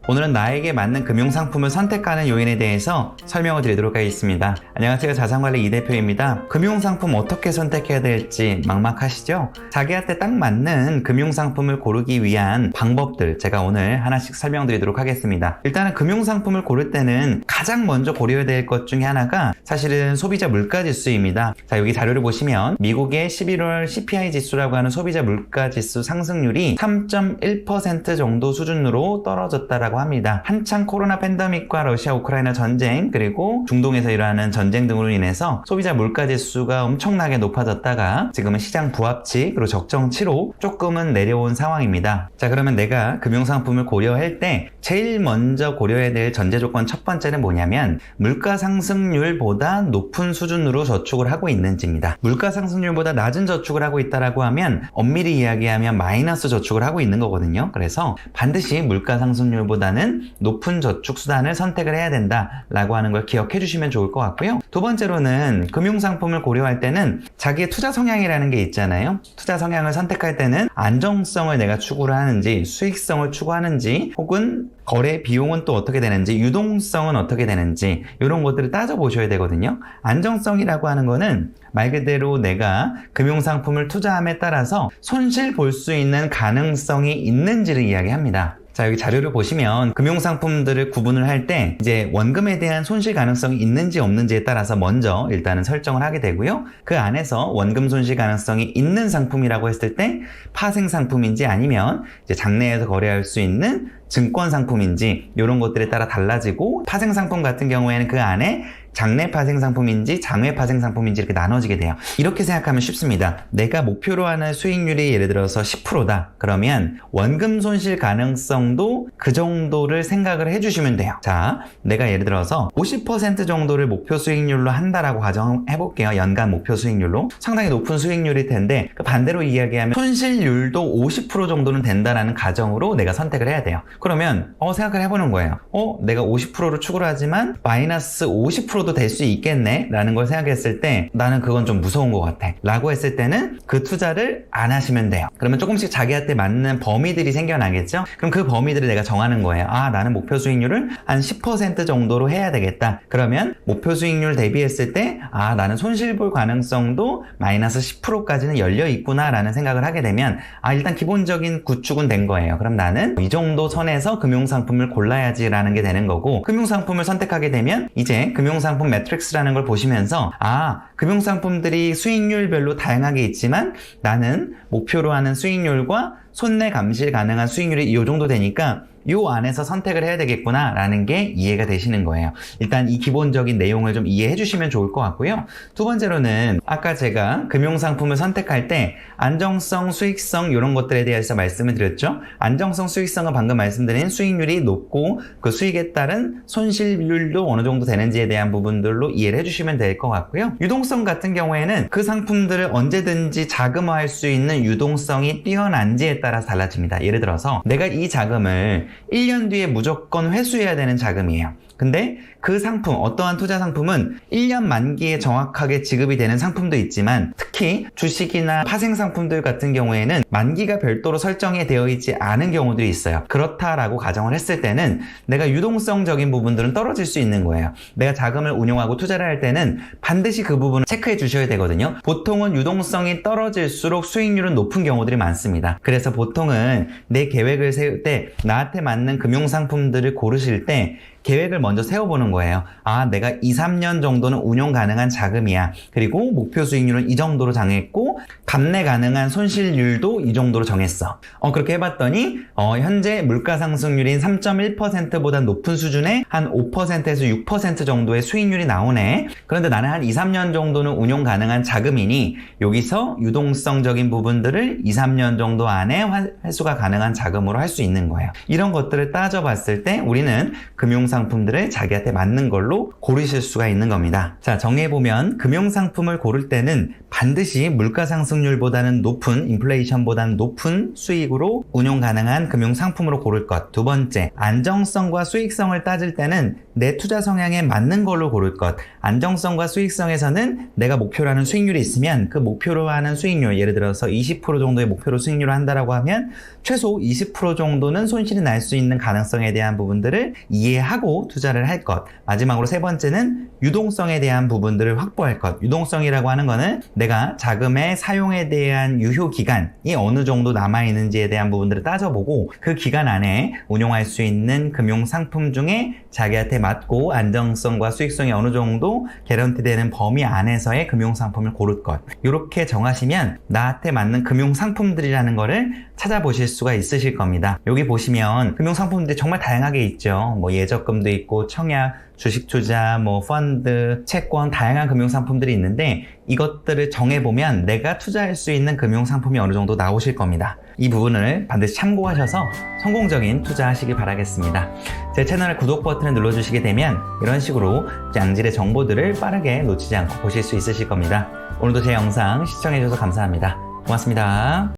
오늘은 나에게 맞는 금융상품을 선택하는 요인에 대해서 설명을 드리도록 하겠습니다. 안녕하세요. 자산관리 이대표입니다. 금융상품 어떻게 선택해야 될지 막막하시죠? 자기한테 딱 맞는 금융상품을 고르기 위한 방법들 제가 오늘 하나씩 설명드리도록 하겠습니다. 일단은 금융상품을 고를 때는 가장 먼저 고려해야 될 것 중에 하나가 사실은 소비자 물가지수입니다. 자, 여기 자료를 보시면 미국의 11월 CPI 지수라고 하는 소비자 물가지수 상승률이 3.1% 정도 수준으로 떨어졌다라고 합니다. 한창 코로나 팬데믹과 러시아 우크라이나 전쟁 그리고 중동에서 일어나는 전쟁 등으로 인해서 소비자 물가지수가 엄청나게 높아졌다가 지금은 시장 부합치 그리고 적정치로 조금은 내려온 상황입니다. 자, 그러면 내가 금융상품을 고려할 때 제일 먼저 고려해야 될 전제 조건 첫 번째는 뭐냐면 물가 상승률보다 높은 수준으로 저축을 하고 있는지입니다. 물가 상승률보다 낮은 저축을 하고 있다라고 하면 엄밀히 이야기하면 마이너스 저축을 하고 있는 거거든요. 그래서 반드시 물가 상승률보다는 높은 저축 수단을 선택을 해야 된다라고 하는 걸 기억해 주시면 좋을 것 같고요. 두 번째로는 금융상품을 고려할 때는 자기의 투자 성향이라는 게 있잖아요. 투자 성향을 선택할 때는 안정성을 내가 추구를 하는지 수익성을 추구하는지 혹은 거래 비용은 또 어떻게 되는지 유동성은 어떻게 되는지 이런 것들을 따져보셔야 되거든요. 안정성이라고 하는 거는 말 그대로 내가 금융상품을 투자함에 따라서 손실 볼 수 있는 가능성이 있는지를 이야기합니다. 자, 여기 자료를 보시면 금융상품들을 구분을 할 때 이제 원금에 대한 손실 가능성이 있는지 없는지에 따라서 먼저 일단은 설정을 하게 되고요. 그 안에서 원금 손실 가능성이 있는 상품이라고 했을 때 파생 상품인지 아니면 이제 장내에서 거래할 수 있는 증권 상품인지 이런 것들에 따라 달라지고 파생 상품 같은 경우에는 그 안에 장내 파생 상품인지 장외 파생 상품인지 이렇게 나눠지게 돼요. 이렇게 생각하면 쉽습니다. 내가 목표로 하는 수익률이 예를 들어서 10%다. 그러면 원금 손실 가능성도 그 정도를 생각을 해주시면 돼요. 자, 내가 예를 들어서 50% 정도를 목표 수익률로 한다라고 가정해 볼게요. 연간 목표 수익률로. 상당히 높은 수익률일 텐데 반대로 이야기하면 손실률도 50% 정도는 된다라는 가정으로 내가 선택을 해야 돼요. 그러면 생각을 해보는 거예요. 내가 50%를 추구를 하지만 마이너스 50%도 될 수 있겠네 라는 걸 생각했을 때 나는 그건 좀 무서운 것 같아 라고 했을 때는 그 투자를 안 하시면 돼요. 그러면 조금씩 자기한테 맞는 범위들이 생겨나겠죠. 그럼 그 범위들을 내가 정하는 거예요. 나는 목표 수익률을 한 10% 정도로 해야 되겠다. 그러면 목표 수익률 대비했을 때 나는 손실 볼 가능성도 마이너스 10%까지는 열려 있구나 라는 생각을 하게 되면 일단 기본적인 구축은 된 거예요. 그럼 나는 이 정도 선에서 금융상품을 골라야지 라는 게 되는 거고, 금융상품을 선택하게 되면 이제 금융상품 매트릭스라는 걸 보시면서 금융상품들이 수익률별로 다양하게 있지만 나는 목표로 하는 수익률과 손내 감실 가능한 수익률이 이 정도 되니까 이 안에서 선택을 해야 되겠구나 라는 게 이해가 되시는 거예요. 일단 이 기본적인 내용을 좀 이해해 주시면 좋을 것 같고요. 두 번째로는 아까 제가 금융상품을 선택할 때 안정성, 수익성 이런 것들에 대해서 말씀을 드렸죠. 안정성, 수익성은 방금 말씀드린 수익률이 높고 그 수익에 따른 손실률도 어느 정도 되는지에 대한 부분들로 이해를 해주시면 될 것 같고요. 유동성 같은 경우에는 그 상품들을 언제든지 자금화할 수 있는 유동성이 뛰어난지에 따라서 달라집니다. 예를 들어서 내가 이 자금을 1년 뒤에 무조건 회수해야 되는 자금이에요. 근데 그 상품, 어떠한 투자 상품은 1년 만기에 정확하게 지급이 되는 상품도 있지만 특히 주식이나 파생 상품들 같은 경우에는 만기가 별도로 설정이 되어 있지 않은 경우들이 있어요. 그렇다라고 가정을 했을 때는 내가 유동성적인 부분들은 떨어질 수 있는 거예요. 내가 자금을 운용하고 투자를 할 때는 반드시 그 부분을 체크해 주셔야 되거든요. 보통은 유동성이 떨어질수록 수익률은 높은 경우들이 많습니다. 그래서 보통은 내 계획을 세울 때 나한테 맞는 금융상품들을 고르실 때 계획을 먼저 세워보는 거예요. 내가 2, 3년 정도는 운용 가능한 자금이야. 그리고 목표 수익률은 이 정도로 정했고 감내 가능한 손실률도 이 정도로 정했어. 그렇게 해봤더니 현재 물가 상승률인 3.1%보다 높은 수준의 한 5%에서 6% 정도의 수익률이 나오네. 그런데 나는 한 2, 3년 정도는 운용 가능한 자금이니 여기서 유동성적인 부분들을 2, 3년 정도 안에 회수가 가능한 자금으로 할 수 있는 거예요. 이런 것들을 따져봤을 때 우리는 금융상품들을 자기한테 맞는 걸로 고르실 수가 있는 겁니다. 자, 정리해보면 금융상품을 고를 때는 반드시 물가 상승률보다는 높은, 인플레이션보다는 높은 수익으로 운용 가능한 금융 상품으로 고를 것. 두 번째, 안정성과 수익성을 따질 때는 내 투자 성향에 맞는 걸로 고를 것. 안정성과 수익성에서는 내가 목표로 하는 수익률이 있으면 그 목표로 하는 수익률, 예를 들어서 20% 정도의 목표로 수익률을 한다라고 하면 최소 20% 정도는 손실이 날 수 있는 가능성에 대한 부분들을 이해하고 투자를 할 것. 마지막으로 세 번째는 유동성에 대한 부분들을 확보할 것. 유동성이라고 하는 거는 내가 자금의 사용에 대한 유효 기간이 어느 정도 남아있는지에 대한 부분들을 따져보고 그 기간 안에 운용할 수 있는 금융 상품 중에 자기한테 맞고 안정성과 수익성이 어느 정도 개런티 되는 범위 안에서의 금융 상품을 고를 것. 이렇게 정하시면 나한테 맞는 금융 상품들이라는 거를 찾아보실 수가 있으실 겁니다. 여기 보시면 금융 상품들이 정말 다양하게 있죠. 뭐 예적금도 있고 청약, 주식 투자, 뭐 펀드, 채권, 다양한 금융 상품들이 있는데 이것들을 정해보면 내가 투자할 수 있는 금융 상품이 어느 정도 나오실 겁니다. 이 부분을 반드시 참고하셔서 성공적인 투자하시길 바라겠습니다. 제 채널의 구독 버튼을 눌러주시게 되면 이런 식으로 양질의 정보들을 빠르게 놓치지 않고 보실 수 있으실 겁니다. 오늘도 제 영상 시청해주셔서 감사합니다. 고맙습니다.